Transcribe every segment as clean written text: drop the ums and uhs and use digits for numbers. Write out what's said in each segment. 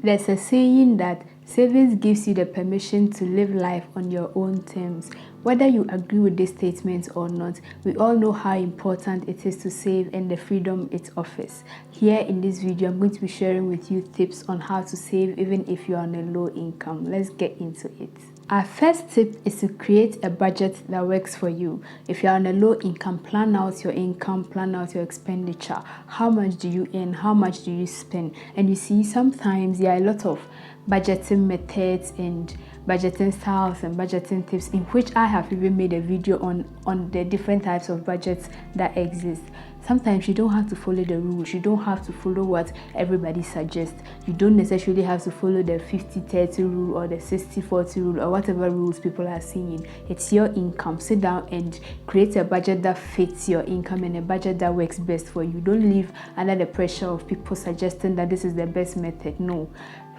There's a saying that savings gives you the permission to live life on your own terms. Whether you agree with this statement or not, we all know how important it is to save and the freedom it offers. Here in this video, I'm going to be sharing with you tips on how to save even if you're on a low income. Let's get into it. Our first tip is to create a budget that works for you. If you're on a low income, plan out your income, plan out your expenditure. How much do you earn? How much do you spend? And you see, sometimes there are a lot of budgeting methods and budgeting styles and budgeting tips, in which I have even made a video on the different types of budgets that exist. Sometimes you don't have to follow the rules. You don't have to follow what everybody suggests. You don't necessarily have to follow the 50-30 rule or the 60-40 rule or whatever rules people are seeing. It's your income. Sit down and create a budget that fits your income and a budget that works best for you. Don't live under the pressure of people suggesting that this is the best method. No.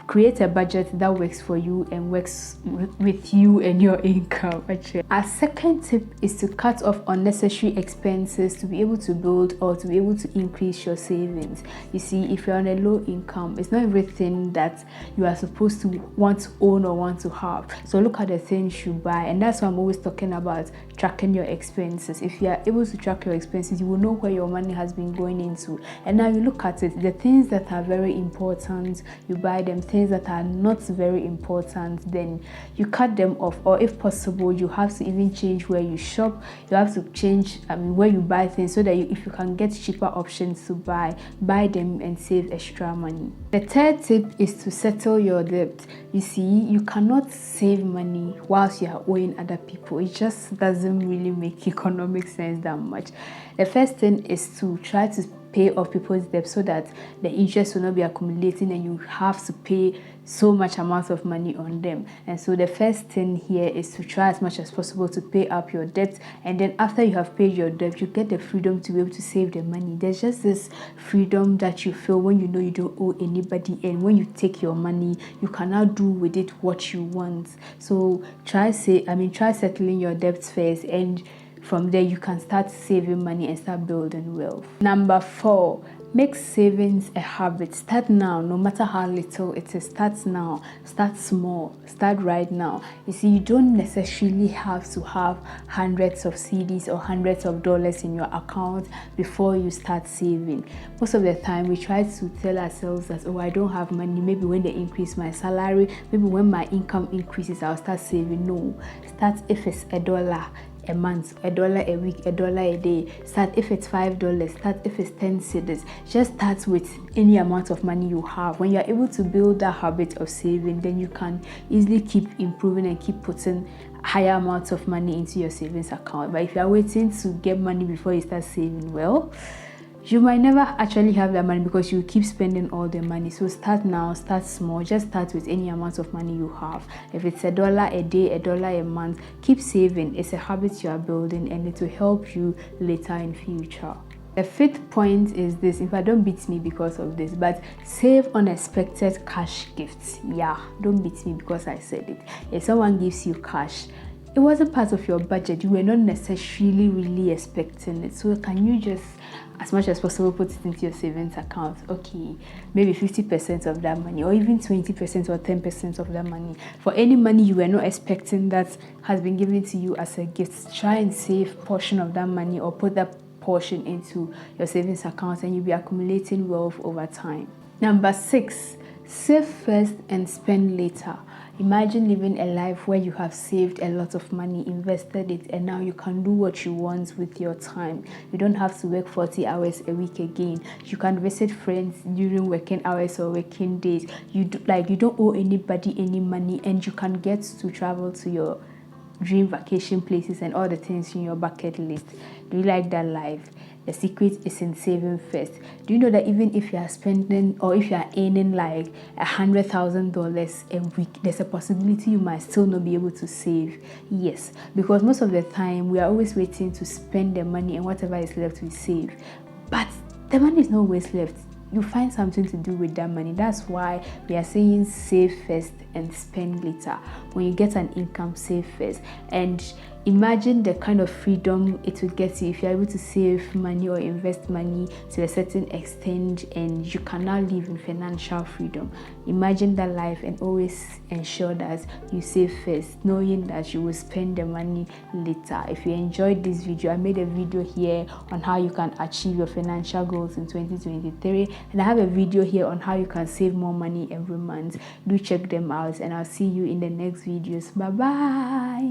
Create a budget that works for you and works with you and your income. Our second tip is to cut off unnecessary expenses to be able to build or to be able to increase your savings. You see, if you're on a low income, it's not everything that you are supposed to want to own or want to have. So look at the things you buy, and that's why I'm always talking about tracking your expenses. If you are able to track your expenses, you will know where your money has been going into. And now you look at it, the things that are very important, you buy them. Things that are not very important, then you cut them off, or if possible, you have to even change where you shop. You have to change where you buy things so that if you can get cheaper options to buy them and save extra money. The third tip is to settle your debt. You see, you cannot save money whilst you are owing other people. It just doesn't really make economic sense that much. The first thing is to try to pay off people's debt so that the interest will not be accumulating and you have to pay so much amount of money on them. And so the first thing here is to try as much as possible to pay up your debt, and then after you have paid your debt, you get the freedom to be able to save the money. There's just this freedom that you feel when you know you don't owe anybody, and when you take your money, you can now do with it what you want. So try settling your debts first, and from there, you can start saving money and start building wealth. Number 4, make savings a habit. Start now, no matter how little it is. Start now. Start small. Start right now. You see, you don't necessarily have to have hundreds of CDs or hundreds of dollars in your account before you start saving. Most of the time, we try to tell ourselves that, oh, I don't have money. Maybe when they increase my salary, maybe when my income increases, I'll start saving. No. Start if it's $1 a month, $1 a week, $1 a day. Start if it's $5, start if it's 10 cedis. Just start with any amount of money you have. When you're able to build that habit of saving, then you can easily keep improving and keep putting higher amounts of money into your savings account. But if you're waiting to get money before you start saving, well, you might never actually have that money because you keep spending all the money. So start now, start small. Just start with any amount of money you have. If it's $1 a day, $1 a month, keep saving. It's a habit you are building, and it will help you later in future. The fifth point is this. In fact, don't beat me because of this, but save unexpected cash gifts. Yeah, don't beat me because I said it. If someone gives you cash, it wasn't part of your budget. You were not necessarily really expecting it. So can you just, as much as possible, put it into your savings account? Okay, maybe 50% of that money, or even 20% or 10% of that money. For any money you were not expecting that has been given to you as a gift, try and save a portion of that money or put that portion into your savings account, and you'll be accumulating wealth over time. Number 6, save first and spend later. Imagine living a life where you have saved a lot of money, invested it, and now you can do what you want with your time. You don't have to work 40 hours a week again. You can visit friends during working hours or working days. You don't owe anybody any money, and you can get to travel to your dream vacation places and all the things in your bucket list. Do you like that life? The secret is in saving first. Do you know that even if you are spending or if you are earning like $100,000 a week, there's a possibility you might still not be able to save? Yes, because most of the time we are always waiting to spend the money, and whatever is left we save. But the money is not always left. You find something to do with that money. That's why we are saying save first and spend later. When you get an income, save first. And Imagine the kind of freedom it would get you if you're able to save money or invest money to a certain extent, and you can now live in financial freedom. Imagine that life, and always ensure that you save first, knowing that you will spend the money later. If you enjoyed this video, I made a video here on how you can achieve your financial goals in 2023, and I have a video here on how you can save more money every month. Do check them out, and I'll see you in the next videos. Bye bye.